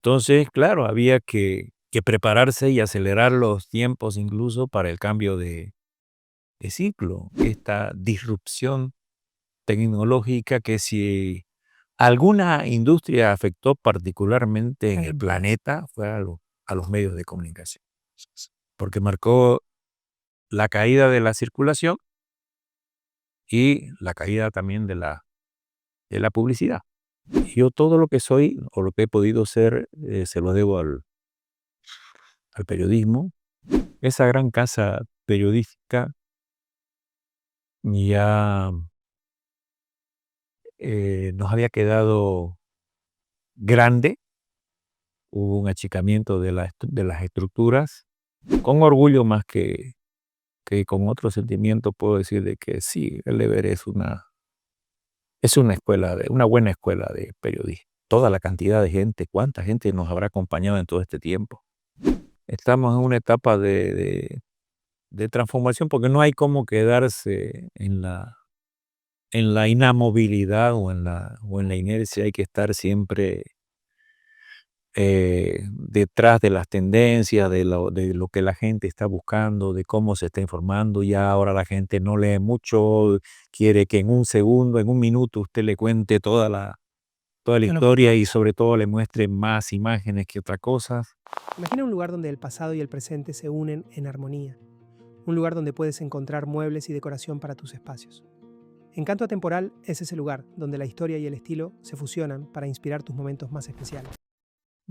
Entonces, claro, había que prepararse y acelerar los tiempos incluso para el cambio de ciclo, esta disrupción tecnológica que si alguna industria afectó particularmente en el planeta fue a los medios de comunicación, porque marcó la caída de la circulación y la caída también de la publicidad. Yo todo lo que soy o lo que he podido ser se lo debo al periodismo. Esa gran casa periodística ya nos había quedado grande, hubo un achicamiento de las estructuras. Con orgullo más que con otro sentimiento puedo decir de que sí, el deber es una escuela, una buena escuela de periodismo. Toda la cantidad de gente, cuánta gente nos habrá acompañado en todo este tiempo. Estamos en una etapa de transformación porque no hay cómo quedarse en la inamovilidad o en la inercia, hay que estar siempre detrás de las tendencias, de lo que la gente está buscando, de cómo se está informando. Ya ahora la gente no lee mucho, quiere que en un segundo, en un minuto usted le cuente toda la Bueno, historia y sobre todo le muestre más imágenes que otra cosa. imagina un lugar donde el pasado y el presente se unen en armonía. Un lugar donde puedes encontrar muebles y decoración para tus espacios. Encanto Atemporal es ese lugar donde la historia y el estilo se fusionan para inspirar tus momentos más especiales.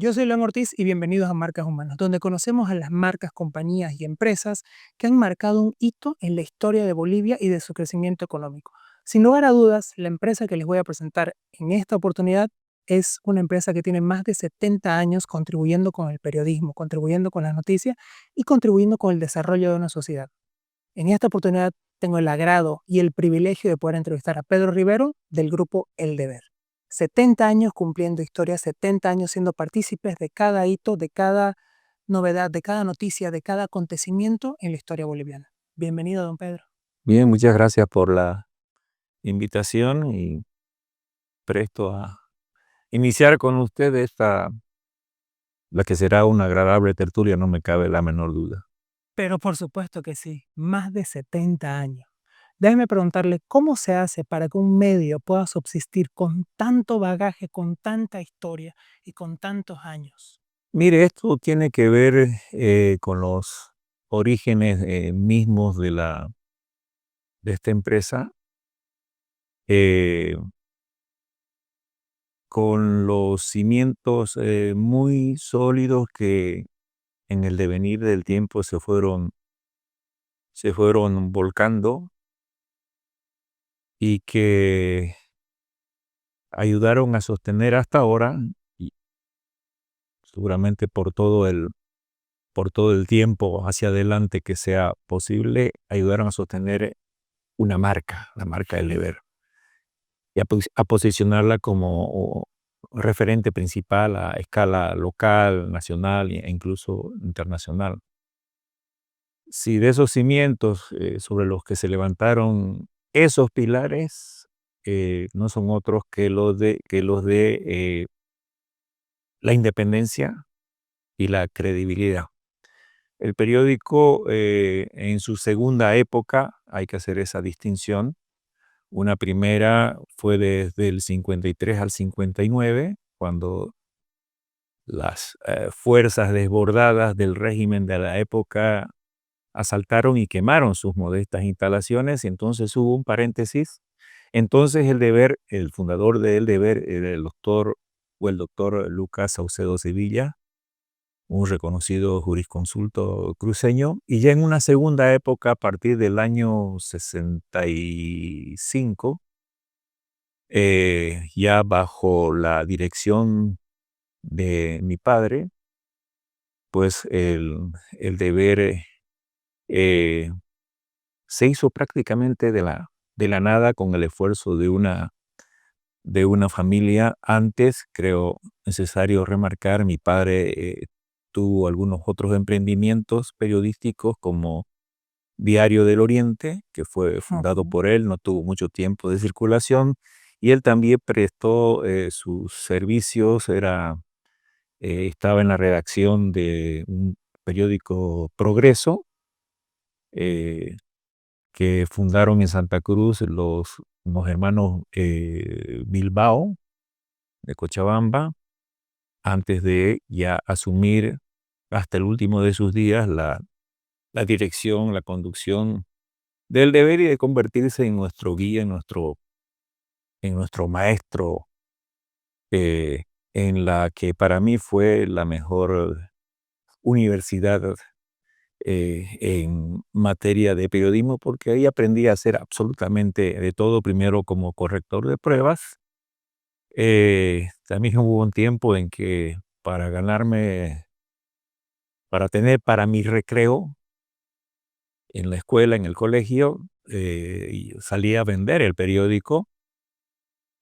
Yo soy León Ortiz y bienvenidos a Marcas Humanas, donde conocemos a las marcas, compañías y empresas que han marcado un hito en la historia de Bolivia y de su crecimiento económico. Sin lugar a dudas, la empresa que les voy a presentar en esta oportunidad es una empresa que tiene más de 70 años contribuyendo con el periodismo, contribuyendo con las noticias y contribuyendo con el desarrollo de una sociedad. En esta oportunidad tengo el agrado y el privilegio de poder entrevistar a Pedro Rivero del grupo El Deber. 70 años cumpliendo historias, 70 años siendo partícipes de cada hito, de cada novedad, de cada noticia, de cada acontecimiento en la historia boliviana. Bienvenido, don Pedro. Bien, muchas gracias por la invitación y presto a iniciar con usted la que será una agradable tertulia, no me cabe la menor duda. Pero por supuesto que sí, más de 70 años. Déjeme preguntarle, ¿cómo se hace para que un medio pueda subsistir con tanto bagaje, con tanta historia y con tantos años? Mire, esto tiene que ver con los orígenes mismos de esta empresa, eh, con los cimientos muy sólidos que en el devenir del tiempo se fueron volcando y que ayudaron a sostener hasta ahora, y seguramente por todo el tiempo hacia adelante que sea posible, ayudaron a sostener una marca, la marca del deber, y a posicionarla como referente principal a escala local, nacional e incluso internacional. Si de esos cimientos sobre los que se levantaron esos pilares no son otros que los de la independencia y la credibilidad. El periódico en su segunda época, hay que hacer esa distinción. Una primera fue desde el 53 al 59, cuando las fuerzas desbordadas del régimen de la época asaltaron y quemaron sus modestas instalaciones, y entonces hubo un paréntesis. Entonces El Deber, el fundador de El Deber, era el doctor Lucas Saucedo Sevilla, un reconocido jurisconsulto cruceño, y ya en una segunda época, a partir del año 65, ya bajo la dirección de mi padre, pues el Deber eh, se hizo prácticamente de la nada con el esfuerzo de una familia. Antes, creo necesario remarcar, mi padre tuvo algunos otros emprendimientos periodísticos como Diario del Oriente, que fue fundado por él, no tuvo mucho tiempo de circulación, y él también prestó sus servicios, era estaba en la redacción de un periódico Progreso, que fundaron en Santa Cruz los hermanos Bilbao de Cochabamba, antes de ya asumir hasta el último de sus días la dirección, la conducción del deber y de convertirse en nuestro guía, en nuestro maestro, eh, en la que para mí fue la mejor universidad en materia de periodismo, porque ahí aprendí a hacer absolutamente de todo, primero como corrector de pruebas. También hubo un tiempo en que para tener para mi recreo en la escuela, en el colegio, y salía a vender el periódico.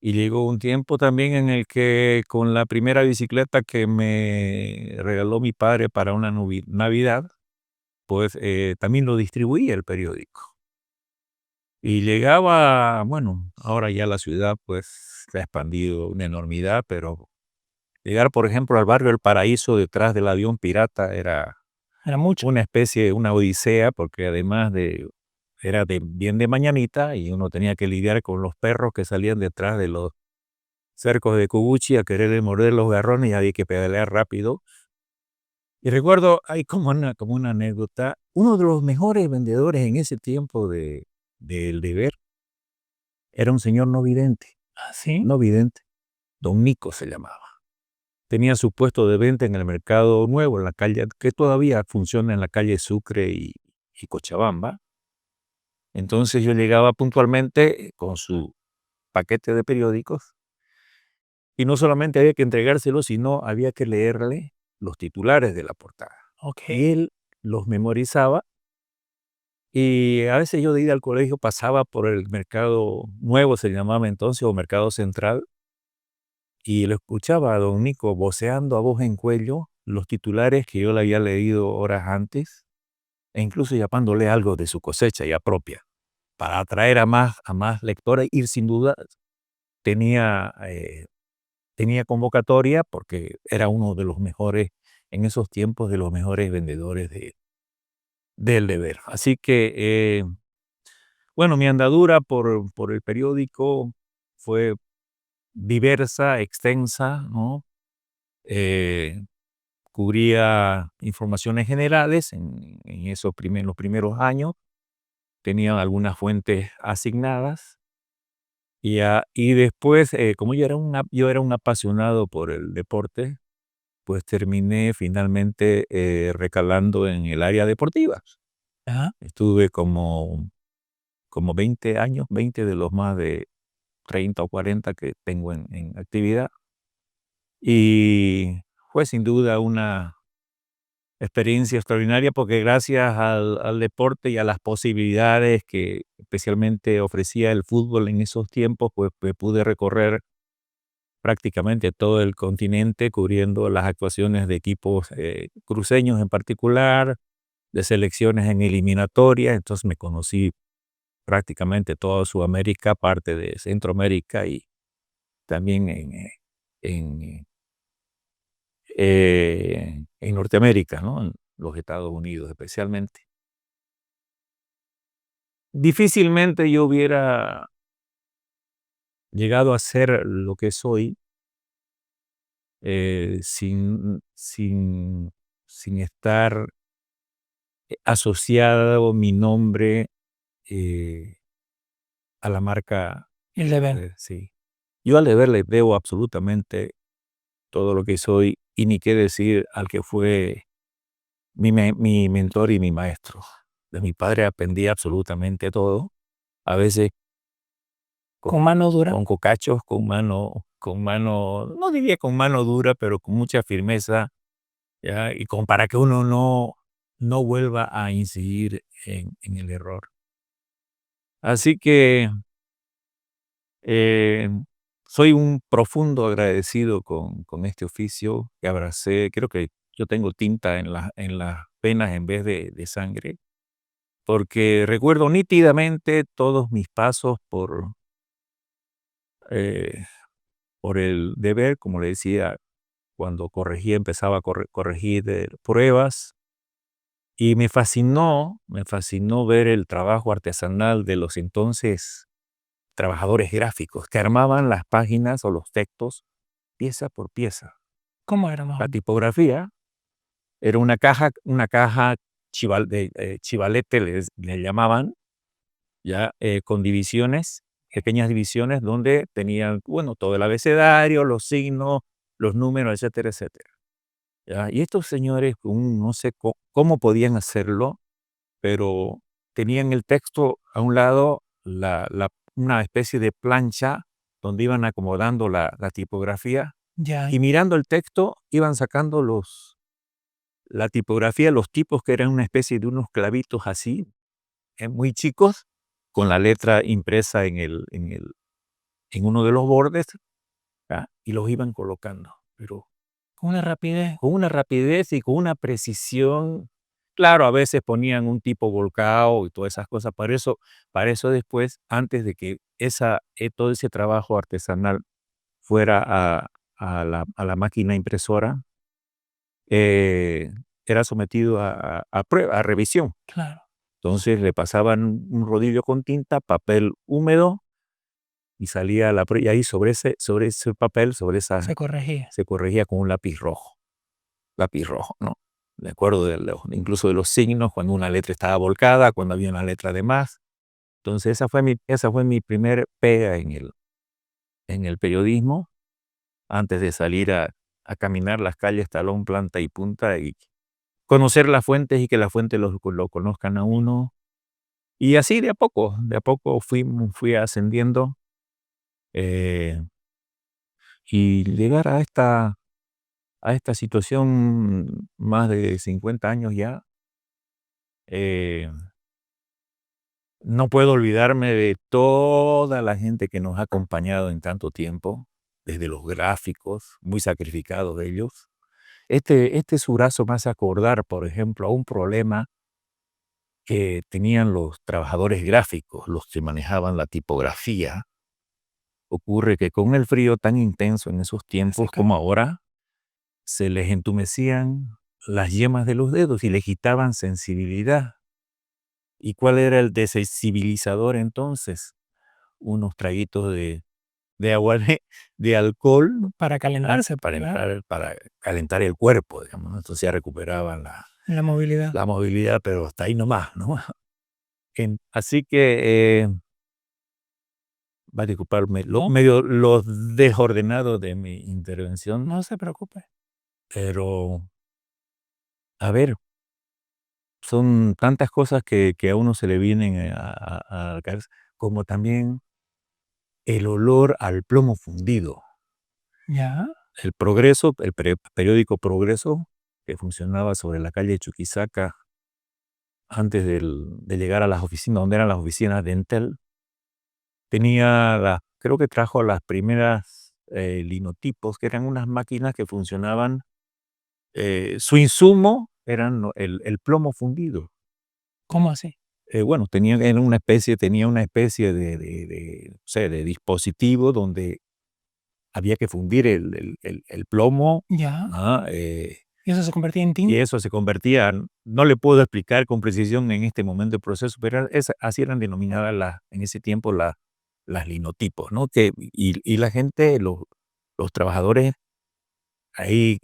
Y llegó un tiempo también en el que con la primera bicicleta que me regaló mi padre para una Navidad, pues también lo distribuía el periódico. Y llegaba, bueno, ahora ya la ciudad pues se ha expandido una enormidad, pero llegar, por ejemplo, al barrio El Paraíso detrás del avión pirata era mucho. una especie, una odisea, porque además era bien de mañanita y uno tenía que lidiar con los perros que salían detrás de los cercos de Kubuchi a querer morder los garrones y había que pedalear rápido. Y recuerdo, hay como una anécdota, uno de los mejores vendedores en ese tiempo del deber era un señor no vidente, ¿Ah, sí? no vidente, don Nico se llamaba. Tenía su puesto de venta en el Mercado Nuevo, en la calle, que todavía funciona en la calle Sucre y Cochabamba. Entonces yo llegaba puntualmente con su paquete de periódicos y no solamente había que entregárselo, sino había que leerle los titulares de la portada. Y él los memorizaba y a veces yo de ir al colegio pasaba por el Mercado Nuevo, se llamaba entonces, o Mercado Central, y lo escuchaba a don Nico voceando a voz en cuello los titulares que yo le había leído horas antes, e incluso llamándole algo de su cosecha ya propia, para atraer a más lectores, y sin duda tenía, tenía convocatoria porque era uno de los mejores, en esos tiempos, de los mejores vendedores del deber. Así que, bueno, mi andadura por el periódico fue diversa, extensa, ¿no? Eh, Cubría informaciones generales en los primeros años, tenía algunas fuentes asignadas y después, como yo era un apasionado por el deporte, pues terminé finalmente recalando en el área deportiva. Ajá. Estuve como 20 años, 20 de los más de 30 o 40 que tengo en actividad. Y fue sin duda una experiencia extraordinaria porque gracias al deporte y a las posibilidades que especialmente ofrecía el fútbol en esos tiempos, pues pude recorrer prácticamente todo el continente cubriendo las actuaciones de equipos cruceños en particular, de selecciones en eliminatoria. Entonces me conocí prácticamente toda Sudamérica, parte de Centroamérica y también en, en Norteamérica, ¿no? En los Estados Unidos especialmente. Difícilmente yo hubiera llegado a ser lo que soy sin estar asociado mi nombre a la marca. El deber. Sí. Yo al deber le debo absolutamente todo lo que soy y ni qué decir al que fue mi mentor y mi maestro. De mi padre aprendí absolutamente todo, a veces ¿Con mano dura? con cocachos, con mano, no diría con mano dura, pero con mucha firmeza, ¿ya? Y para que uno no vuelva a incidir en el error. Así que eh, soy un profundo agradecido con este oficio que abracé. Creo que yo tengo tinta en las venas en vez de sangre, porque recuerdo nítidamente todos mis pasos eh, por el deber, como le decía, cuando corregía, empezaba a corregir pruebas. Y me fascinó ver el trabajo artesanal de los entonces trabajadores gráficos que armaban las páginas o los textos pieza por pieza. ¿Cómo era más o La menos? tipografía era una caja chivalete, le llamaban, ya, con divisiones, pequeñas divisiones donde tenían, bueno, todo el abecedario, los signos, los números, etcétera, etcétera. ¿Ya? Y estos señores, no sé cómo podían hacerlo, pero tenían el texto a un lado, una especie de plancha donde iban acomodando la tipografía, Ya, y mirando el texto iban sacando la tipografía, los tipos, que eran una especie de unos clavitos así, muy chicos, con la letra impresa en uno de los bordes, ¿ya? Y los iban colocando, pero con una rapidez. con una rapidez y con una precisión. Claro, a veces ponían un tipo volcado y todas esas cosas. Para eso después, antes de que todo ese trabajo artesanal fuera a la máquina impresora, eh, era sometido a revisión. Claro, Entonces le pasaban un rodillo con tinta, papel húmedo, y salía y ahí sobre ese papel, se corregía. se corregía con un lápiz rojo, ¿no? De acuerdo incluso de los signos, cuando una letra estaba volcada, cuando había una letra de más. Entonces esa fue mi primer pega en el periodismo, antes de salir a caminar las calles talón, planta y punta, y conocer las fuentes y que las fuentes lo conozcan a uno. Y así de a poco fui ascendiendo, eh, y llegar a esta situación más de 50 años ya. No puedo olvidarme de toda la gente que nos ha acompañado en tanto tiempo, desde los gráficos, muy sacrificados de ellos. Este surazo me hace acordar, por ejemplo, a un problema que tenían los trabajadores gráficos, los que manejaban la tipografía. Ocurre que con el frío tan intenso en esos tiempos como ahora, se les entumecían las yemas de los dedos y les quitaban sensibilidad. ¿Y cuál era el desensibilizador entonces? Unos traguitos de agua de alcohol, Para calentarse, para ¿verdad? para calentar el cuerpo, digamos, ¿no? Entonces ya recuperaban La movilidad. la movilidad, pero hasta ahí nomás, ¿no? Así que, va a disculparme No, lo desordenado de mi intervención, no se preocupe. pero, a ver, son tantas cosas que a uno se le vienen a la cabeza, como también el olor al plomo fundido. Ya, El Progreso, el periódico Progreso, que funcionaba sobre la calle Chuquisaca, antes de llegar a las oficinas, donde eran las oficinas de Entel, creo que trajo las primeras linotipos, que eran unas máquinas que funcionaban, su insumo eran el plomo fundido. ¿cómo así? Bueno, tenía una especie no sé, de dispositivo donde había que fundir el plomo, Ya, ¿ah? y eso se convertía en Y tinta. eso se convertía, no le puedo explicar con precisión en este momento el proceso, pero así eran denominadas en ese tiempo las linotipos, ¿no? Y la gente, los trabajadores, ahí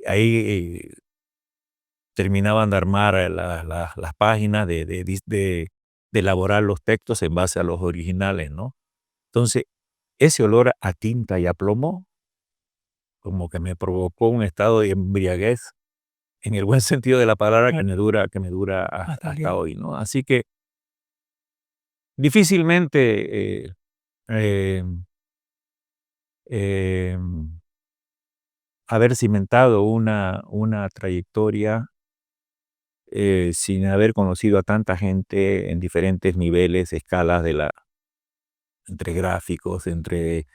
terminaban de armar las páginas, de elaborar los textos en base a los originales, ¿no? Entonces, ese olor a tinta y a plomo como que me provocó un estado de embriaguez, en el buen sentido de la palabra, que Claro, me dura hasta el hasta día. hoy, ¿no? Así que difícilmente, em, em, haber cimentado una trayectoria, sin haber conocido a tanta gente en diferentes niveles, escalas entre gráficos, entre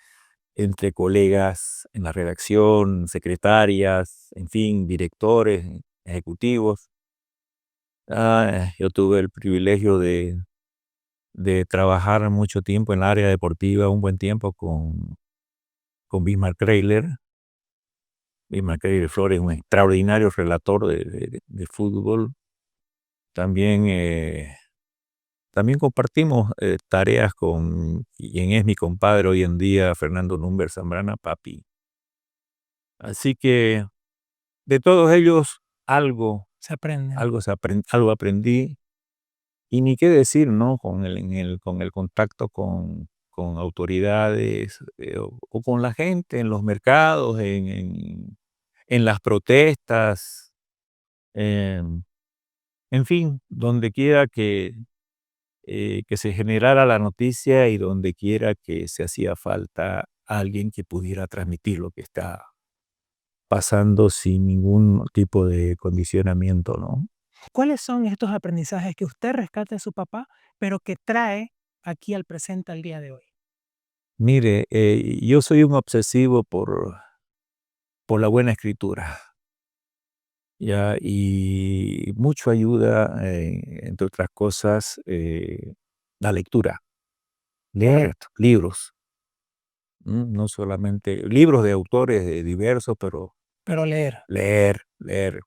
colegas en la redacción, secretarias, en fin, directores, ejecutivos. Yo tuve el privilegio de trabajar mucho tiempo en la área deportiva, un buen tiempo con Bismarck Trailer, Macri Flores, un extraordinario relator de fútbol. También compartimos tareas con quien es mi compadre hoy en día, Fernando Number Zambrana, papi. Así que de todos ellos algo Se aprende. algo aprendí. Y ni qué decir, ¿no? Con el contacto con autoridades o con la gente en los mercados, en las protestas, em, en fin, donde quiera que se generara la noticia y donde quiera que se hacía falta alguien que pudiera transmitir lo que está pasando sin ningún tipo de condicionamiento, ¿no? ¿Cuáles son estos aprendizajes que usted rescata de su papá, pero que trae aquí al presente al día de hoy? Mire, yo soy un obsesivo por la buena escritura, ¿ya? Y mucho ayuda, entre otras cosas, la lectura, leer libros, no solamente libros de autores diversos, pero Pero leer. leer.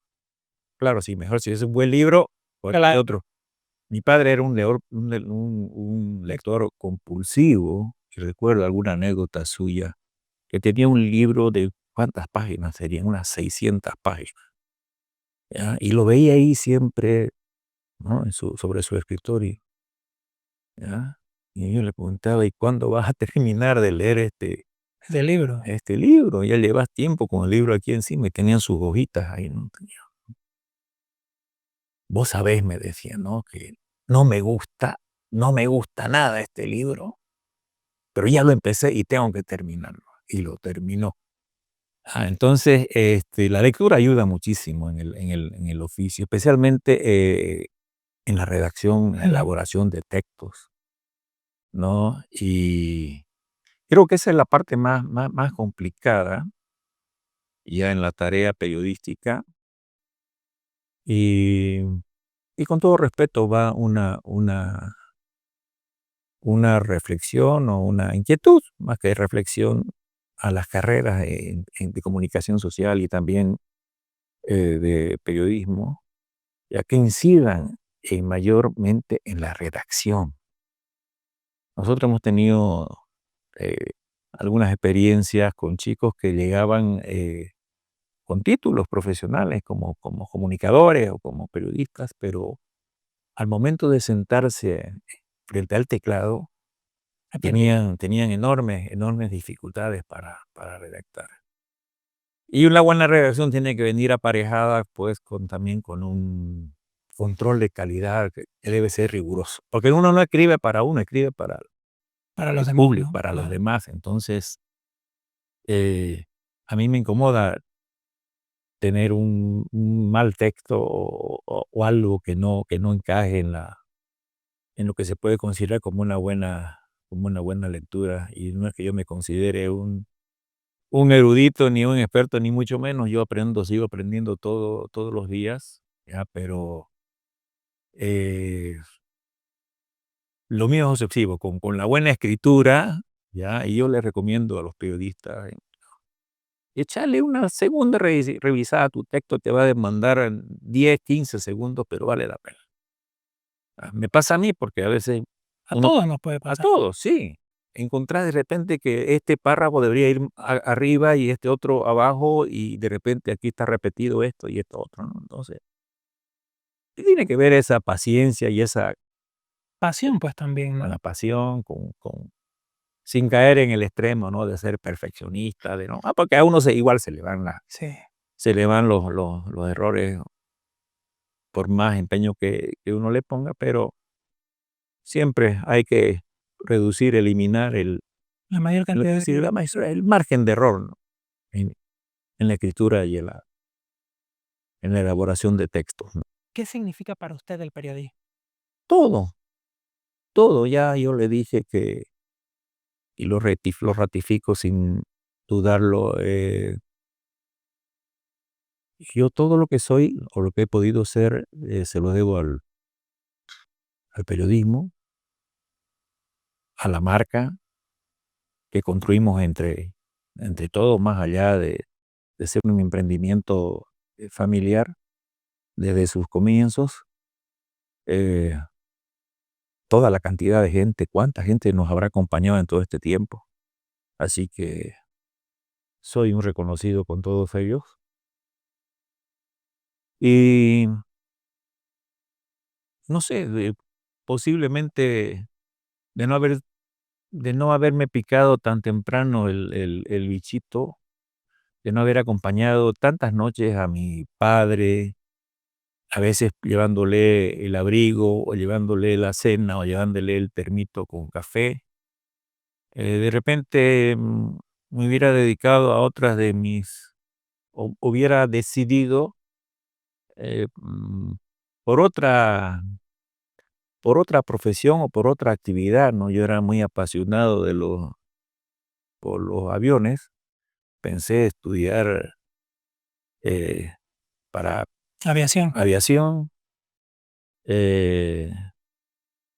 Claro, sí, mejor si es un buen libro, cualquier otro. Mi padre era un lector compulsivo, y recuerdo alguna anécdota suya, que tenía un libro de, ¿cuántas páginas serían? Unas 600 páginas, ¿ya? Y lo veía ahí siempre, ¿no? Sobre su escritorio, ¿ya? Y yo le preguntaba: "¿Y cuándo vas a terminar de leer De libro. este libro? Ya llevas tiempo con el libro aquí encima", y tenían sus hojitas ahí, ¿no? "Vos sabés", me decía, ¿no? "Que no me gusta nada este libro, pero ya lo empecé y tengo que terminarlo", y lo terminó. Entonces, la lectura ayuda muchísimo en el oficio, especialmente, en la redacción, en la elaboración de textos, ¿no? Y creo que esa es la parte más complicada ya en la tarea periodística, y con todo respeto va una reflexión o una inquietud, más que reflexión, a las carreras de comunicación social y también, de periodismo, ya que incidan, mayormente en la redacción. Nosotros hemos tenido, eh, algunas experiencias con chicos que llegaban, con títulos profesionales como comunicadores o como periodistas, pero al momento de sentarse frente al teclado, tenían enormes dificultades para redactar. Y una buena redacción tiene que venir aparejada, pues, también con un control de calidad que debe ser riguroso, porque uno no escribe para uno, escribe para Para el los demás, público, ¿no? para los Claro. demás. Entonces, a mí me incomoda tener un mal texto o algo que no encaje en lo que se puede considerar como una buena lectura. Y no es que yo me considere un erudito, ni un experto, ni mucho menos. Yo sigo aprendiendo todos los días, ya, pero eh, lo mío es obsesivo, con la buena escritura, ya, y yo le recomiendo a los periodistas echarle una segunda revisada a tu texto. Te va a demandar en 10, 15 segundos, pero vale la pena. Me pasa a mí porque a veces A uno, todos nos puede a pasar. todos, sí, encontrás de repente que este párrafo debería ir arriba y este otro abajo, y de repente aquí está repetido esto y esto otro, ¿no? Entonces, tiene que ver esa paciencia y esa Pasión, pues también, con ¿no? la pasión, sin caer en el extremo, ¿no? De ser perfeccionista, de no, porque a uno igual Sí. se le van los errores por más empeño que uno le ponga, pero siempre hay que reducir, eliminar La mayor lo cantidad que de se llama el margen de error, ¿no? En en la escritura y en la elaboración de textos, ¿no? ¿Qué significa para usted el periodismo? Todo, todo, ya yo le dije y lo ratifico sin dudarlo, yo todo lo que soy o lo que he podido ser, se lo debo al periodismo, a la marca que construimos entre todos, más allá de ser un emprendimiento familiar desde sus comienzos. Toda la cantidad de gente, cuánta gente nos habrá acompañado en todo este tiempo. Así que soy un reconocido con todos ellos. Y no sé, posiblemente de no haber, de no haberme picado tan temprano el bichito, de no haber acompañado tantas noches a mi padre, a veces llevándole el abrigo, o llevándole la cena, o llevándole el termito con café. De repente me hubiera dedicado a otras de mis, o hubiera decidido eh, mm, por otra profesión o por otra actividad, ¿no? Yo era muy apasionado por los aviones. Pensé estudiar para Aviación. aviación. eh,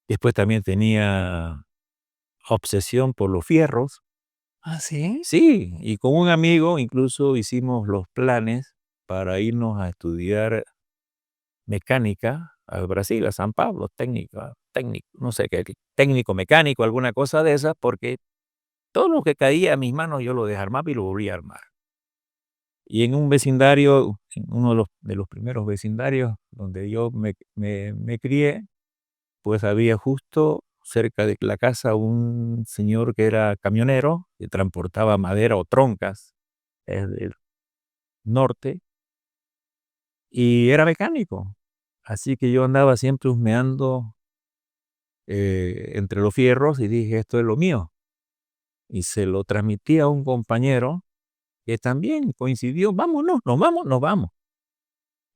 Después también tenía obsesión por los fierros. ¿Ah, sí? Sí, y con un amigo incluso hicimos los planes para irnos a estudiar mecánica al Brasil, a San Pablo, técnico, no sé qué, técnico mecánico, alguna cosa de esas, porque todo lo que caía a mis manos yo lo desarmaba y lo volvía a armar. Y en un vecindario, en uno de los primeros vecindarios donde yo me crié, pues había justo cerca de la casa un señor que era camionero, que transportaba madera o troncas del norte, y era mecánico. Así que yo andaba siempre husmeando entre los fierros y dije, esto es lo mío. Y se lo transmití a un compañero que también coincidió, vámonos, nos vamos, nos vamos.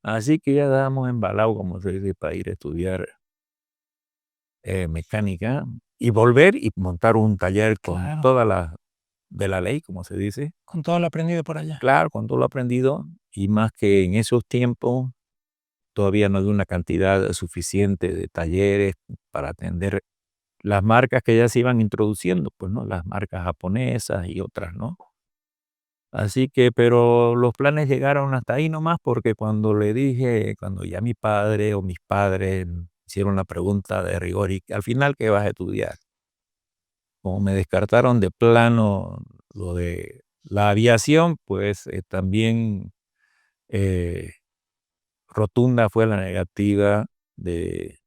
Así que ya estábamos embalados, como se dice, para ir a estudiar mecánica y volver y montar un taller con Claro. toda la de la ley, como se dice. Con todo lo aprendido por allá. Claro, con todo lo aprendido, y más que en esos tiempos todavía no había una cantidad suficiente de talleres para atender las marcas que ya se iban introduciendo, pues, ¿no? Las marcas japonesas y otras, ¿no? Así que, pero los planes llegaron hasta ahí nomás, porque cuando ya mi padre o mis padres hicieron la pregunta de rigor: "¿Y al final qué vas a estudiar?". Como me descartaron de plano lo de la aviación, pues, también, eh, rotunda fue la negativa de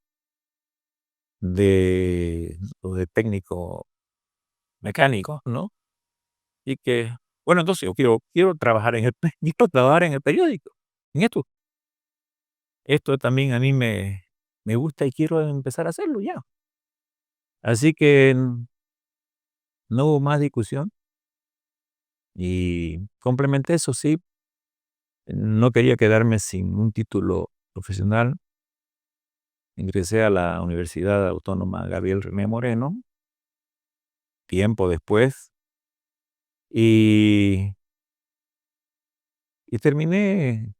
lo de técnico mecánico, ¿no? Y que, bueno, entonces yo quiero trabajar en el quiero trabajar en el periódico, en esto. Esto también a mí me gusta y quiero empezar a hacerlo ya. Así que no hubo más discusión y complementé eso, sí. No quería quedarme sin un título profesional. Ingresé a la Universidad Autónoma Gabriel René Moreno, tiempo después, y terminé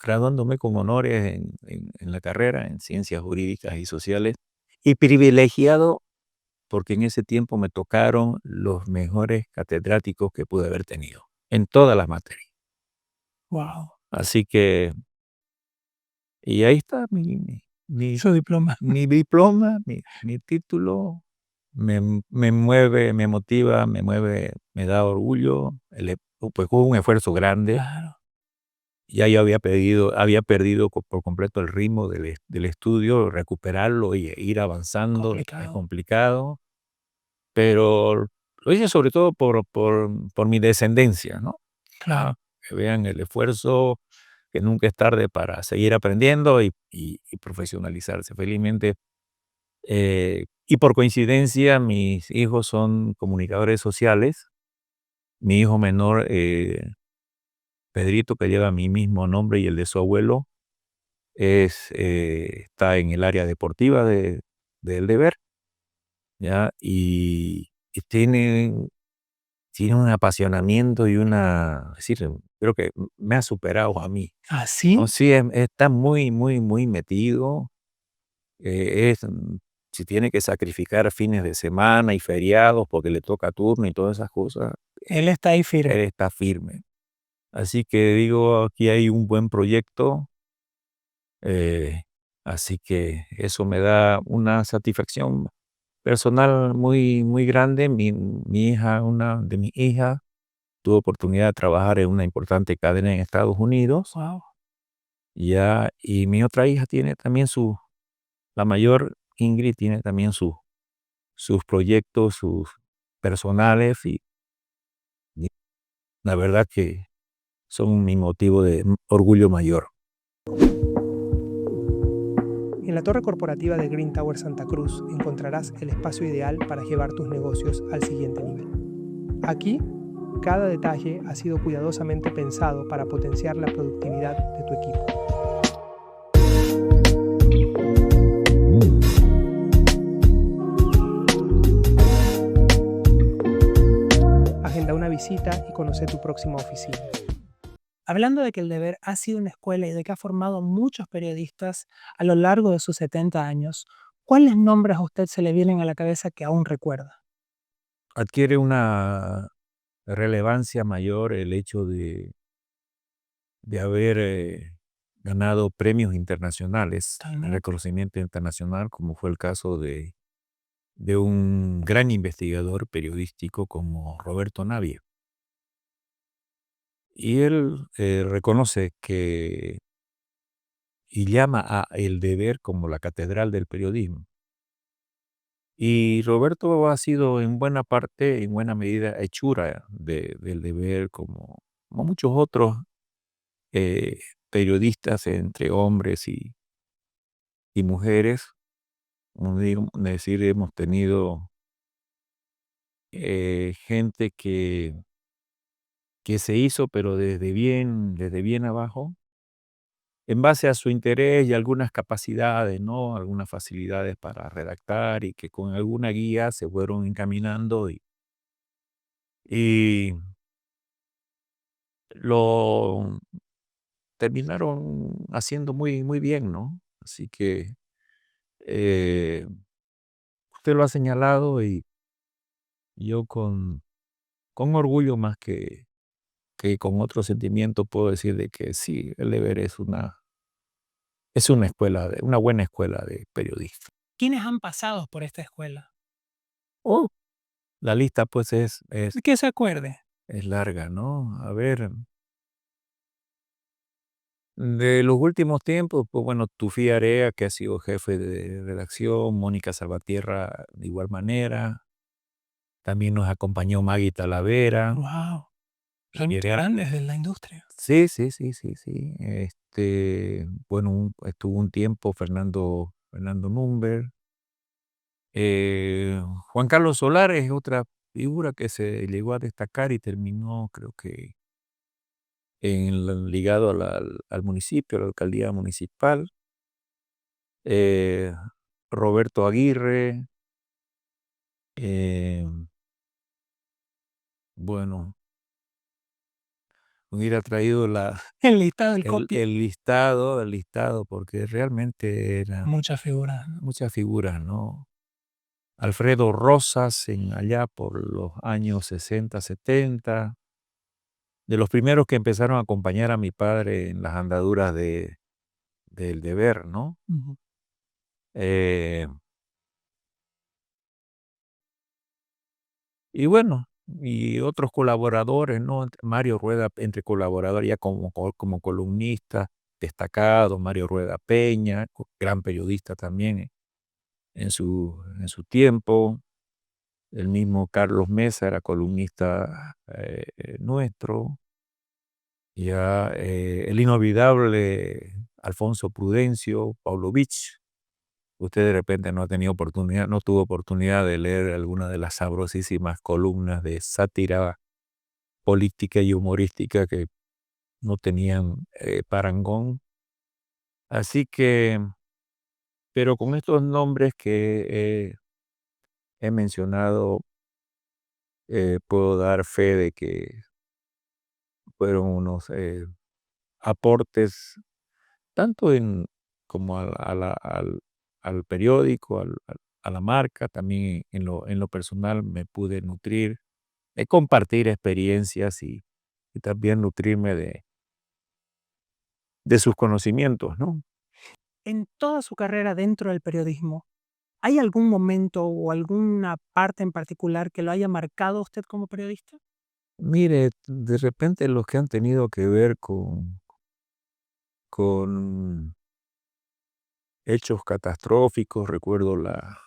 graduándome con honores en la carrera en Ciencias Jurídicas y Sociales, y privilegiado porque en ese tiempo me tocaron los mejores catedráticos que pude haber tenido, en todas las materias. Wow. Así que, y ahí está mi Su diploma. mi diploma, mi título, me mueve, me motiva, me mueve, me da orgullo, pues hubo un esfuerzo grande. Claro. Ya yo había perdido por completo el ritmo del estudio, recuperarlo y ir avanzando es Complicado. complicado, pero lo hice sobre todo por mi descendencia, ¿no? Claro. Que vean el esfuerzo, que nunca es tarde para seguir aprendiendo y profesionalizarse. Felizmente, y por coincidencia, mis hijos son comunicadores sociales. Mi hijo menor, Pedrito, que lleva mi mismo nombre y el de su abuelo, está en el área deportiva del deber, ¿ya? Y tiene un apasionamiento y es decir, creo que me ha superado a mí. ¿Ah, Oh, sí? sí, está muy, muy, muy metido. Si tiene que sacrificar fines de semana y feriados porque le toca turno y todas esas cosas, Él está ahí él firme. está firme. Así que digo, aquí hay un buen proyecto, eh, así que eso me da una satisfacción personal muy, muy grande. Mi hija, una de mis hijas, tuvo oportunidad de trabajar en una importante cadena en Estados Unidos, Wow. ya, y mi otra hija tiene también la mayor, Ingrid, tiene también sus proyectos, sus personales, y la verdad que son mi motivo de orgullo mayor. En la torre corporativa de Green Tower Santa Cruz encontrarás el espacio ideal para llevar tus negocios al siguiente nivel. Aquí, cada detalle ha sido cuidadosamente pensado para potenciar la productividad de tu equipo. Agenda una visita y conoce tu próxima oficina. Hablando de que El Deber ha sido una escuela y de que ha formado muchos periodistas a lo largo de sus 70 años, ¿cuáles nombres a usted se le vienen a la cabeza que aún recuerda? Adquiere una relevancia mayor el hecho de haber ganado premios internacionales, Totalmente. reconocimiento internacional, como fue el caso de un gran investigador periodístico como Roberto Navia. Y él reconoce que y llama a El Deber como la catedral del periodismo. Y Roberto ha sido en buena parte, en buena medida, hechura del Deber, como muchos otros eh, periodistas entre hombres y mujeres. Como digo, es decir, hemos tenido gente que se hizo, pero desde bien abajo, en base a su interés y algunas capacidades, ¿no? Algunas facilidades para redactar y que con alguna guía se fueron encaminando y lo terminaron haciendo muy, muy bien, ¿no? Así que eh, usted lo ha señalado y yo con orgullo más que con otro sentimiento puedo decir de que sí, el deber es una escuela, una buena escuela de periodismo. ¿Quiénes han pasado por esta escuela? Oh, la lista pues es Que se acuerde. es larga, ¿no? A ver, de los últimos tiempos, pues bueno, Tufi Area, que ha sido jefe de redacción, Mónica Salvatierra de igual manera, también nos acompañó Maggie Talavera. Wow. Y Son era- grandes de la industria. Sí, sí, sí, sí, sí. Bueno, estuvo un tiempo Fernando Number. Juan Carlos Solar es otra figura que se llegó a destacar y terminó, creo que, ligado al municipio, a la alcaldía municipal. eh, Roberto Aguirre, eh, bueno, hubiera traído El listado del copy. el listado, porque realmente eran Muchas figuras, ¿no? muchas figuras, ¿no? Alfredo Rosas, allá por los años 60, 70, de los primeros que empezaron a acompañar a mi padre en las andaduras del deber, ¿no? Ujú. Eh, y bueno, y otros colaboradores, ¿no? Mario Rueda, entre colaboradores, ya como columnista destacado, Mario Rueda Peña, gran periodista también en su tiempo. El mismo Carlos Mesa era columnista nuestro. Ya el inolvidable Alfonso Prudencio Pavlovich. Usted de repente no ha tenido oportunidad, no tuvo oportunidad de leer alguna de las sabrosísimas columnas de sátira política y humorística que no tenían parangón. Así que, pero con estos nombres que he mencionado, puedo dar fe de que fueron unos aportes tanto como al periódico, a la marca, también en lo personal me pude nutrir, compartir experiencias y también nutrirme de sus conocimientos, ¿no? En toda su carrera dentro del periodismo, ¿hay algún momento o alguna parte en particular que lo haya marcado a usted como periodista? Mire, de repente los que han tenido que ver con hechos catastróficos, recuerdo la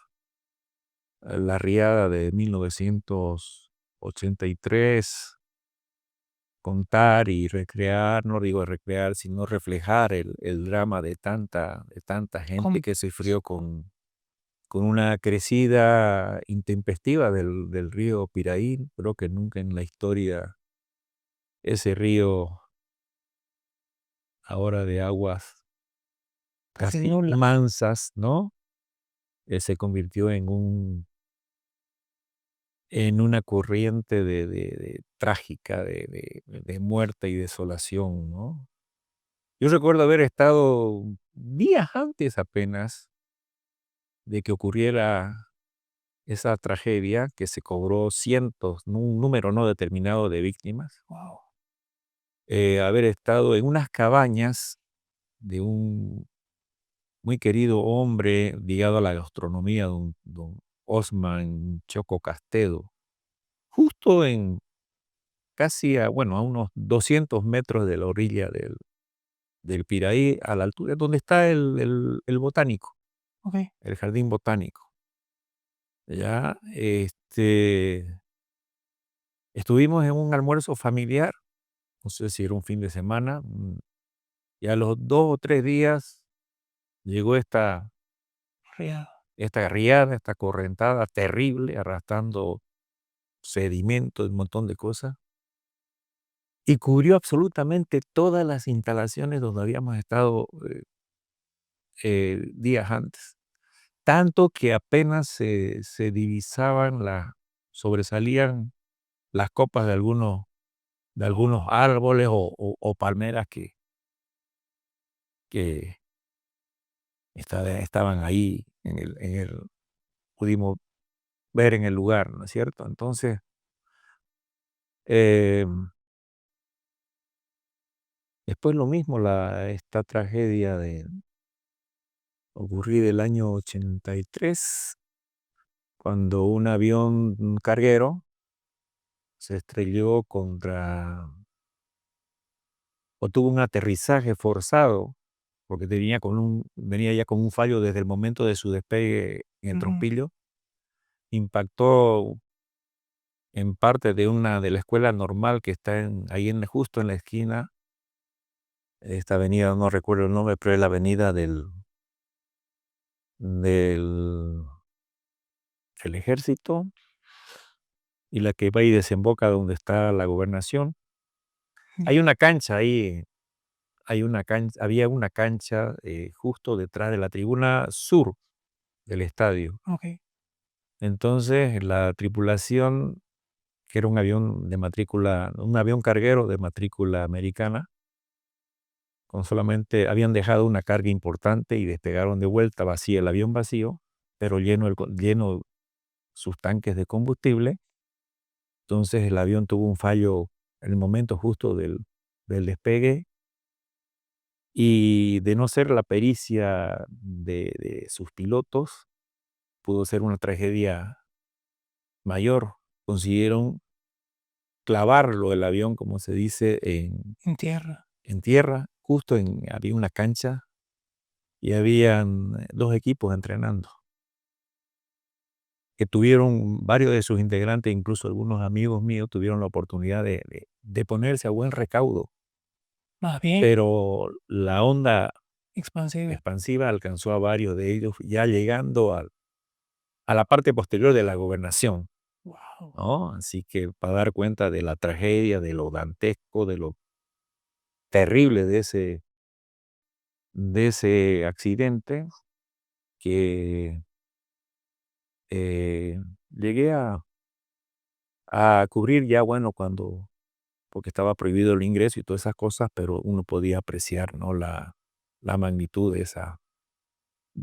riada de 1983, contar y recrear, no digo recrear, sino reflejar el drama de tanta gente Com que sufrió con una crecida intempestiva del río Piraí. Creo que nunca en la historia ese río, ahora de aguas se casi dio un la mansas, ¿no? Se convirtió en una corriente de trágica, de muerte y desolación, ¿no? Yo recuerdo haber estado días antes apenas de que ocurriera esa tragedia, que se cobró cientos, un número no determinado de víctimas, Guau. haber estado en unas cabañas de un muy querido hombre ligado a la gastronomía, don Osman Choco Castedo, justo en casi bueno, a unos 200 metros de la orilla del Piraí, a la altura donde está el botánico, Okey. el jardín botánico. Ya, estuvimos en un almuerzo familiar, no sé si era un fin de semana, y a los 2 o 3 días llegó Riado. esta riada, esta correntada terrible, arrastrando sedimento y un montón de cosas, y cubrió absolutamente todas las instalaciones donde habíamos estado, días antes. Tanto que apenas se divisaban sobresalían las copas de algunos árboles o palmeras que estaban ahí pudimos ver en el lugar, ¿no es cierto? Entonces, em, después lo mismo, esta tragedia ocurrida el año 83, cuando un avión carguero se estrelló o tuvo un aterrizaje forzado, porque venía ya con un fallo desde el momento de su despegue en el Ujú. Trompillo, impactó en parte de la escuela normal que está ahí justo en la esquina, esta avenida, no recuerdo el nombre, pero es la avenida del Ejército, y la que va y desemboca donde está la gobernación. Hay Ya. una cancha ahí, había una cancha justo detrás de la tribuna sur del estadio. Okey. Entonces, la tripulación, que era un avión carguero de matrícula americana, habían dejado una carga importante y despegaron de vuelta, vacía el avión vacío, pero lleno sus tanques de combustible. Entonces el avión tuvo un fallo en el momento justo del despegue, y de no ser la pericia de sus pilotos, pudo ser una tragedia mayor. Consiguieron clavarlo el avión, como se dice, En tierra. en tierra, había una cancha y habían 2 equipos entrenando, que tuvieron varios de sus integrantes, incluso algunos amigos míos, tuvieron la oportunidad de ponerse a buen recaudo, Más bien pero la onda expansiva. expansiva alcanzó a varios de ellos ya llegando a la parte posterior de la gobernación, Guau. ¿no? Así que para dar cuenta de la tragedia, de lo dantesco, de lo terrible de ese accidente, que eh, llegué a cubrir ya, bueno, porque estaba prohibido el ingreso y todas esas cosas, pero uno podía apreciar, ¿no? La magnitud de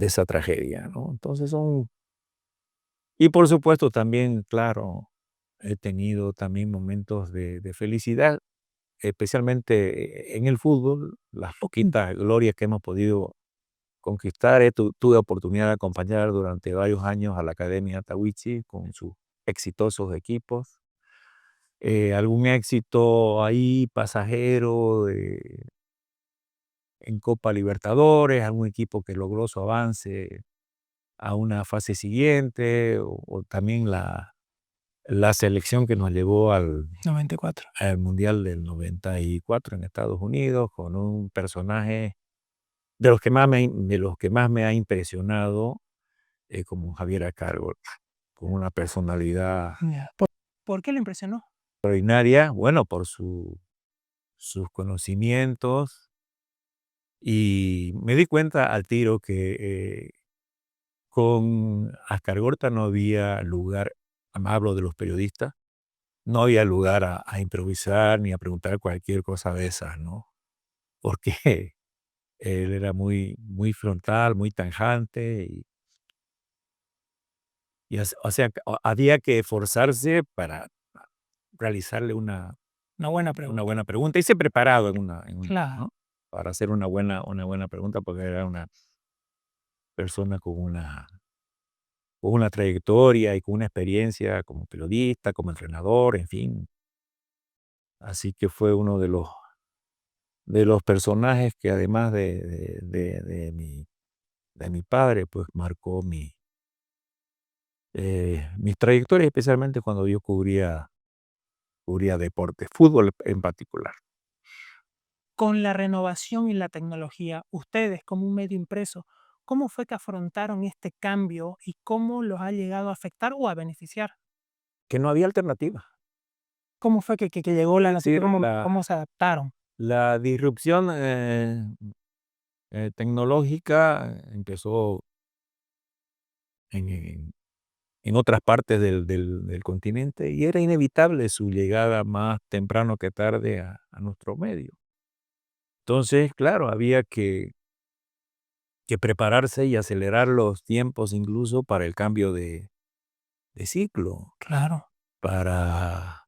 esa tragedia, ¿no? Entonces y por supuesto también, claro, he tenido también momentos de felicidad. especialmente en el fútbol, las poquitas glorias que hemos podido conquistar. Tuve oportunidad de acompañar durante varios años a la Academia Tahuichi con sus exitosos equipos. Algún éxito ahí pasajero en Copa Libertadores, algún equipo que logró su avance a una fase siguiente, o también la selección que nos llevó al 94. al Mundial del 94 en Estados Unidos, con un personaje de los que más me ha impresionado, como Javier Ascargo, con una personalidad Ya. ¿Por qué le impresionó? extraordinaria, bueno, por sus conocimientos, y me di cuenta al tiro que con Ascargorta no había lugar, hablo de los periodistas, no había lugar a improvisar ni a preguntar cualquier cosa de esas, ¿no? Porque él era muy, muy frontal, muy tajante, o sea, había que esforzarse para realizarle Una buena una pregunta. buena pregunta, y ser preparado Claro. ¿no? Para hacer una buena pregunta, porque era una persona con una trayectoria y con una experiencia como periodista, como entrenador, en fin. Así que fue uno de los personajes que, además de mi padre, pues marcó mis trayectorias, especialmente cuando yo cubría deporte, fútbol en particular. Con la renovación y la tecnología, ustedes como un medio impreso, ¿cómo fue que afrontaron este cambio y cómo los ha llegado a afectar o a beneficiar? Que no había alternativa. ¿Cómo fue que llegó la Es decir, cómo se adaptaron? la disrupción tecnológica empezó en otras partes del continente, y era inevitable su llegada más temprano que tarde a nuestro medio. Entonces, claro, había que prepararse y acelerar los tiempos, incluso para el cambio de ciclo, Claro. para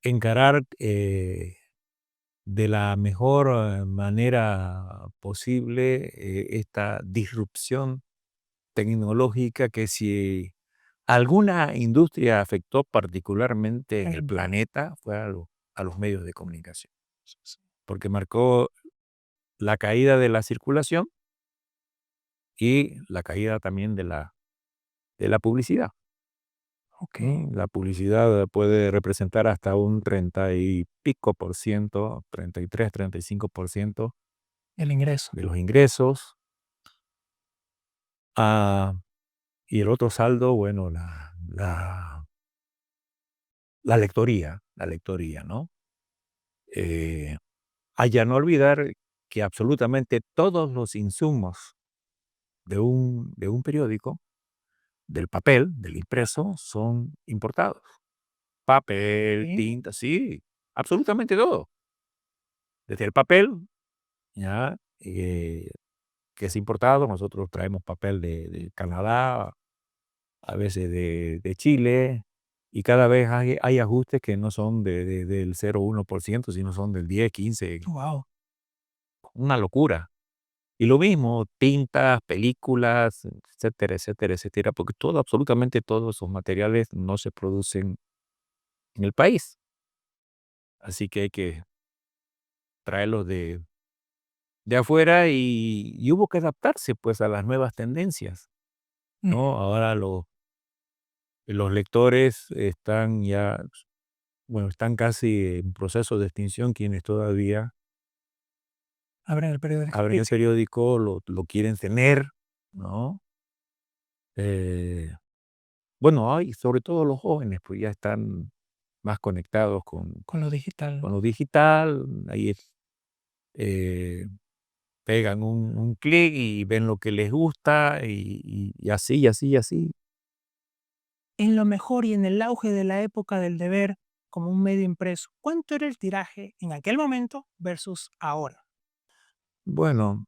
encarar de la mejor manera posible esta disrupción tecnológica, que, si alguna industria afectó particularmente en el planeta, fue a los medios de comunicación, porque marcó la caída de la circulación y la caída también de la publicidad. Okey. La publicidad puede representar hasta un 30 y pico por ciento, 33, 35% El ingreso. de los ingresos. Y el otro saldo, bueno, la lectoría, ¿no? Eh, Hay no olvidar que absolutamente todos los insumos de un periódico, del papel, del impreso, son importados. Papel, Sí. tinta, sí, absolutamente todo. Desde el papel, ya, que es importado, nosotros traemos papel de Canadá, a veces de Chile, y cada vez hay ajustes que no son del 0,1%, sino son del 10, 15, Guau. una locura. Y lo mismo, tintas, películas, etcétera, etcétera, etcétera, porque absolutamente todos esos materiales no se producen en el país. Así que hay que traerlos de afuera, y hubo que adaptarse, pues, a las nuevas tendencias, Mm. ¿no? Ahora los lectores están ya, bueno, están casi en proceso de extinción, quienes todavía Abren el periódico abren el físico. periódico, lo quieren tener, ¿no? Eh, bueno, hay, sobre todo los jóvenes, pues ya están más conectados con Con lo digital. con lo digital. Ahí eh, pegan un clic y ven lo que les gusta, y así, y así, y así. En lo mejor y en el auge de la época del deber como un medio impreso, ¿cuánto era el tiraje en aquel momento versus ahora? Bueno,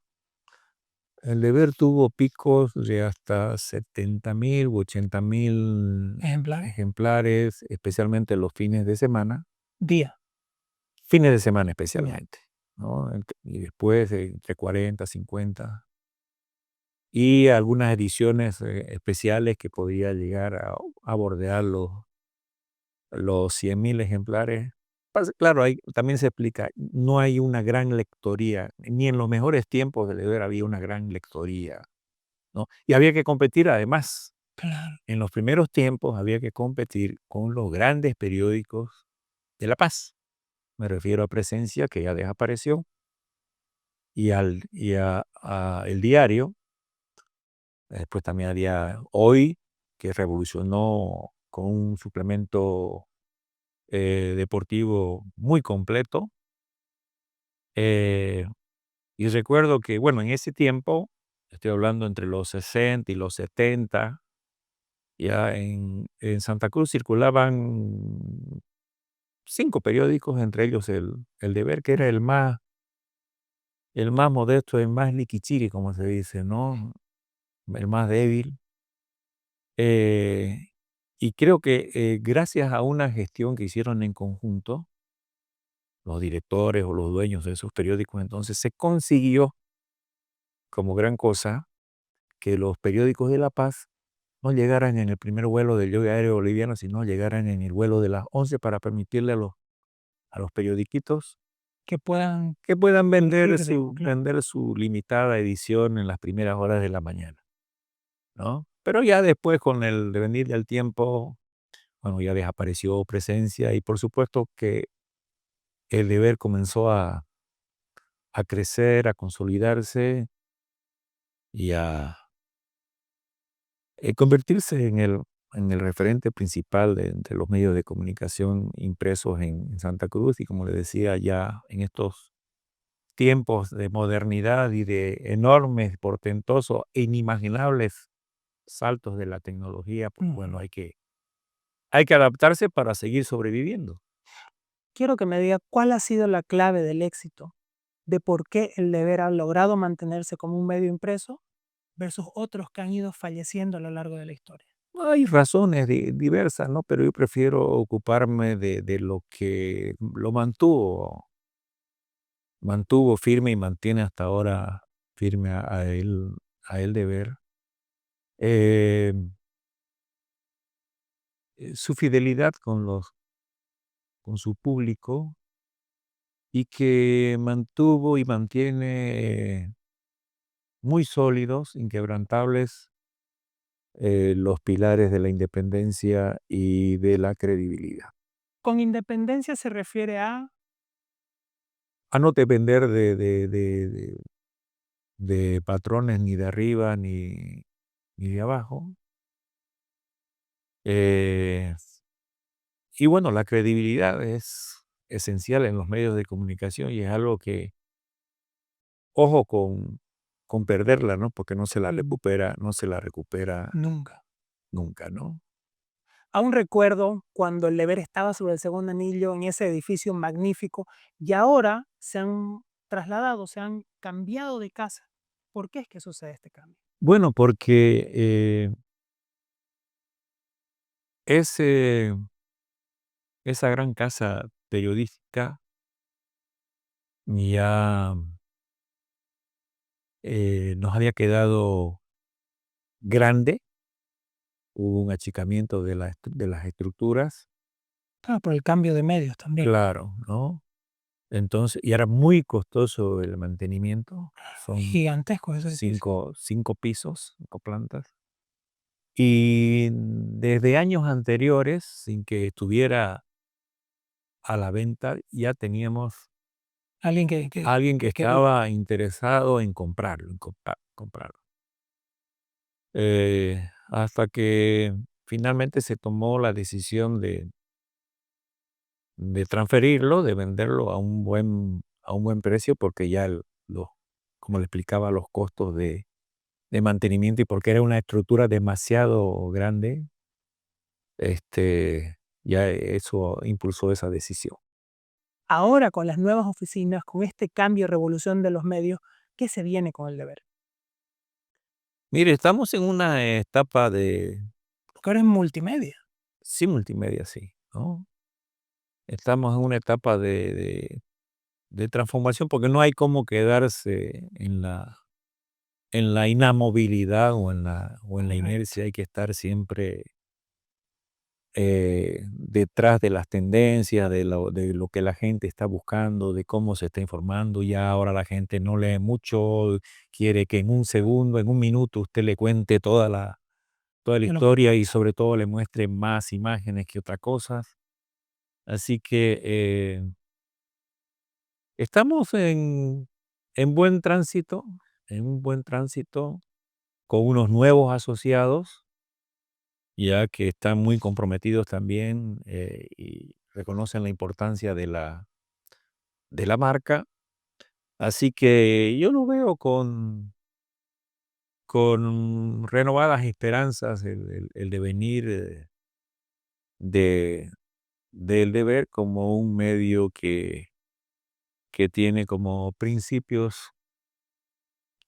el Deber tuvo picos de hasta 70,000 u 80,000 ¿Ejemplares? ejemplares, especialmente los fines de semana. Día. fines de semana Ya. especialmente, ¿no? Y después entre 40, 50 y algunas ediciones especiales que podía llegar a bordear los 100.000 ejemplares. Claro, ahí también se explica, no hay una gran lectoría, ni en los mejores tiempos de leer había una gran lectoría, ¿no? Y había que competir además. Claro. En los primeros tiempos había que competir con los grandes periódicos de La Paz. Me refiero a Presencia, que ya desapareció, y a El Diario. Después también había Hoy, que revolucionó con un suplemento deportivo muy completo. Eh, y recuerdo que, bueno, en ese tiempo, estoy hablando entre los 60 y los 70, ya en Santa Cruz circulaban 5 periódicos, entre ellos El Deber, que era el más modesto, el más liquichiri, como se dice, ¿no? El más débil. Eh, y creo que gracias a una gestión que hicieron en conjunto, los directores o los dueños de esos periódicos, entonces se consiguió como gran cosa que los periódicos de La Paz no llegaran en el primer vuelo del Diario Boliviano, sino llegaran en el vuelo de las 11 para permitirle a los periodiquitos Que puedan que puedan vender surgir de su, claro. vender su limitada edición en las primeras horas de la mañana, ¿no? Pero ya después, con el devenir del tiempo, bueno, ya desapareció Presencia y por supuesto que El Deber comenzó a crecer, a consolidarse y a convertirse en el referente principal de entre los medios de comunicación impresos en Santa Cruz. Y como le decía, ya en estos tiempos de modernidad y de enormes, portentosos e inimaginables saltos de la tecnología, pues bueno, hay que adaptarse para seguir sobreviviendo. Quiero que me diga cuál ha sido la clave del éxito de por qué El Deber ha logrado mantenerse como un medio impreso versus otros que han ido falleciendo a lo largo de la historia. Hay razones diversas, ¿no? Pero yo prefiero ocuparme de lo que lo mantuvo firme y mantiene hasta ahora firme a él Deber. Eh, Su fidelidad con su público, y que mantuvo y mantiene muy sólidos, inquebrantables, los pilares de la independencia y de la credibilidad. Con independencia se refiere a A no depender de patrones ni de arriba ni de abajo. Eh, y bueno, la credibilidad es esencial en los medios de comunicación y es algo que, ojo con perderla, ¿no? Porque no se la recupera nunca. nunca, ¿no? Aún recuerdo cuando el Deber estaba sobre el segundo anillo en ese edificio magnífico y ahora se han trasladado, se han cambiado de casa. ¿Por qué es que sucede este cambio? Bueno, porque ese esa gran casa periodística ya nos había quedado grande. Hubo un achicamiento de las estructuras, Claro, por el cambio de medios también. claro, ¿no? Entonces, y era muy costoso el mantenimiento. Son Gigantesco ese edificio. cinco pisos, 5 plantas. Y desde años anteriores, sin que estuviera a la venta, ya teníamos Alguien que, alguien que que quería. estaba interesado en comprarlo, en comprarlo. Hasta que finalmente se tomó la decisión de transferirlo, de venderlo a un buen precio, porque ya como le explicaba, los costos de mantenimiento, y porque era una estructura demasiado grande, ya eso impulsó esa decisión. Ahora con las nuevas oficinas, con este cambio y revolución de los medios, ¿qué se viene con el Deber? Mire, estamos en una etapa de Porque ahora es multimedia. sí, multimedia, sí, ¿no? estamos en una etapa de transformación porque no hay cómo quedarse en la inamovilidad o en la Correcto. inercia. Hay que estar siempre detrás de las tendencias, de lo que la gente está buscando, de cómo se está informando. Ya ahora la gente no lee mucho, quiere que en un segundo, en un minuto, usted le cuente toda la Yo lo historia y sobre todo le muestre más imágenes que otra cosa. Así que estamos en buen tránsito, en un buen tránsito, con unos nuevos asociados, ya que están muy comprometidos también y reconocen la importancia de la marca. Así que yo lo veo con renovadas esperanzas el devenir de, del deber como un medio que tiene como principios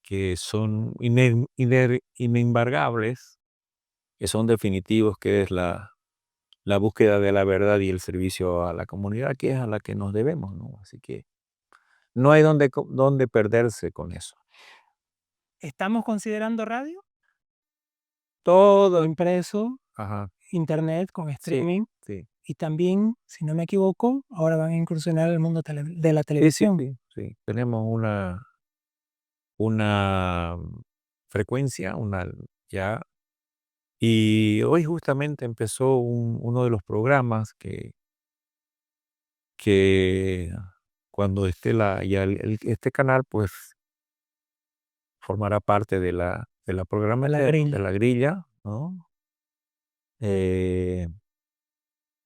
que son inembargables, que son definitivos, que es la búsqueda de la verdad y el servicio a la comunidad, que es a la que nos debemos, ¿no? Así que no hay donde perderse con eso. ¿Estamos considerando radio? Todo, Lo impreso, ajá, internet con sí, streaming sí. y también, si no me equivoco, ahora van a incursionar en el mundo de la Sí, sí, televisión. sí, sí. Tenemos una frecuencia, ya, y hoy justamente empezó uno de los programas que cuando esté ya este canal, pues formará parte de la De la programación, de grilla. la grilla, ¿no? Eh,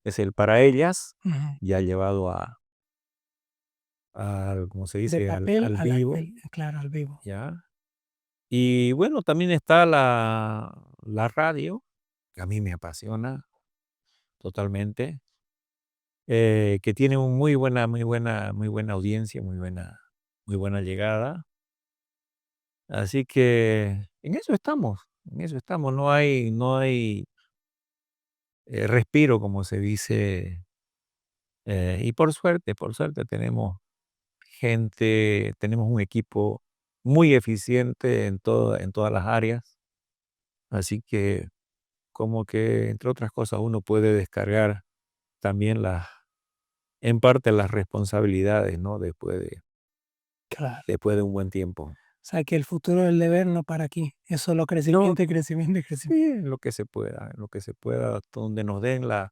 es el Para Ellas, Ujú. ya llevado ¿cómo se De dice? papel Al a la vivo, grilla, claro, al vivo. ¿ya? Y bueno, también está la radio, que a mí me apasiona totalmente, que tiene un muy buena audiencia, muy buena llegada. Así que en eso estamos, no hay respiro, como se dice, y por suerte tenemos un equipo muy eficiente en todas las áreas, así que como que, entre otras cosas, uno puede descargar también en parte las responsabilidades, ¿no? Claro. Después de un buen tiempo. O sea, que el futuro del deber no para aquí, es solo No, crecimiento y crecimiento y crecimiento. sí, en lo que se pueda, donde nos den las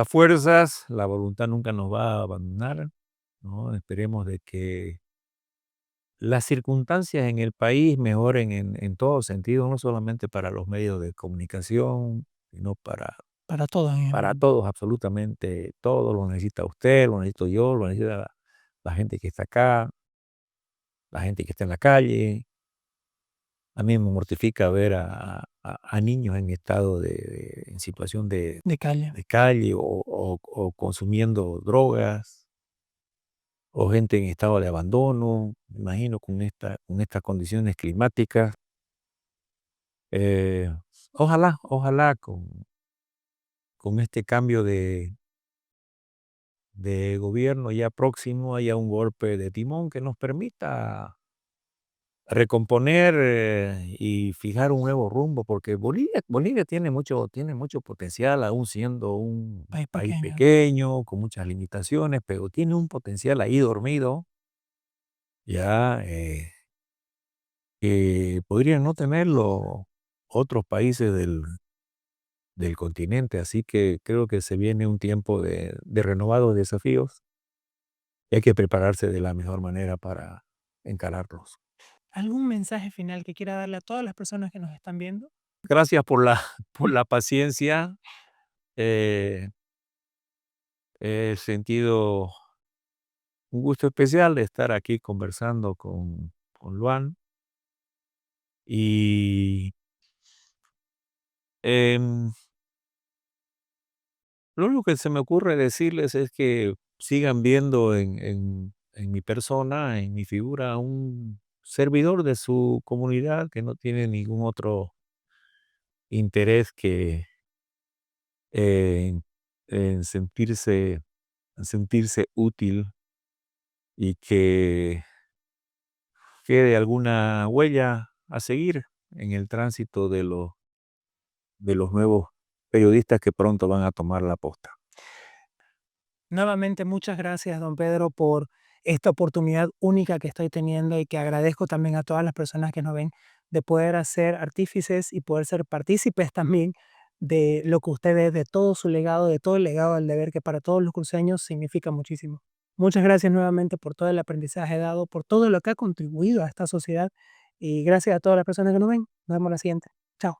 fuerzas, la voluntad nunca nos va a abandonar, ¿no? Esperemos de que las circunstancias en el país mejoren en todo sentido, no solamente para los medios de comunicación, sino Para todos. para todos, absolutamente todos. Lo necesita usted, lo necesito yo, lo necesita la gente que está acá, la gente que está en la calle. A mí me mortifica ver a niños en estado en situación De calle. de calle o consumiendo drogas, o gente en estado de abandono, me imagino con estas condiciones climáticas. Eh, ojalá con este cambio de gobierno ya próximo haya un golpe de timón que nos permita recomponer y fijar un nuevo rumbo, porque Bolivia tiene mucho potencial, aún siendo un País país pequeño. pequeño, con muchas limitaciones, pero tiene un potencial ahí dormido, ya que podrían no tenerlo otros países del continente. Así que creo que se viene un tiempo de renovados desafíos y hay que prepararse de la mejor manera para encararlos. ¿Algún mensaje final que quiera darle a todas las personas que nos están viendo? Gracias por por la paciencia. eh, He sentido un gusto especial de estar aquí conversando con Luan y em, lo único que se me ocurre decirles es que sigan viendo en mi persona, en mi figura, un servidor de su comunidad que no tiene ningún otro interés que eh, en sentirse útil y que quede alguna huella a seguir en el tránsito de los nuevos periodistas que pronto van a tomar la posta. Nuevamente, muchas gracias, don Pedro, por esta oportunidad única que estoy teniendo y que agradezco también a todas las personas que nos ven de poder ser artífices y poder ser partícipes también de lo que usted es, de todo su legado, de todo el legado del deber que para todos los cruceños significa muchísimo. Muchas gracias nuevamente por todo el aprendizaje dado, por todo lo que ha contribuido a esta sociedad y gracias a todas las personas que nos ven. Nos vemos la siguiente. Chao.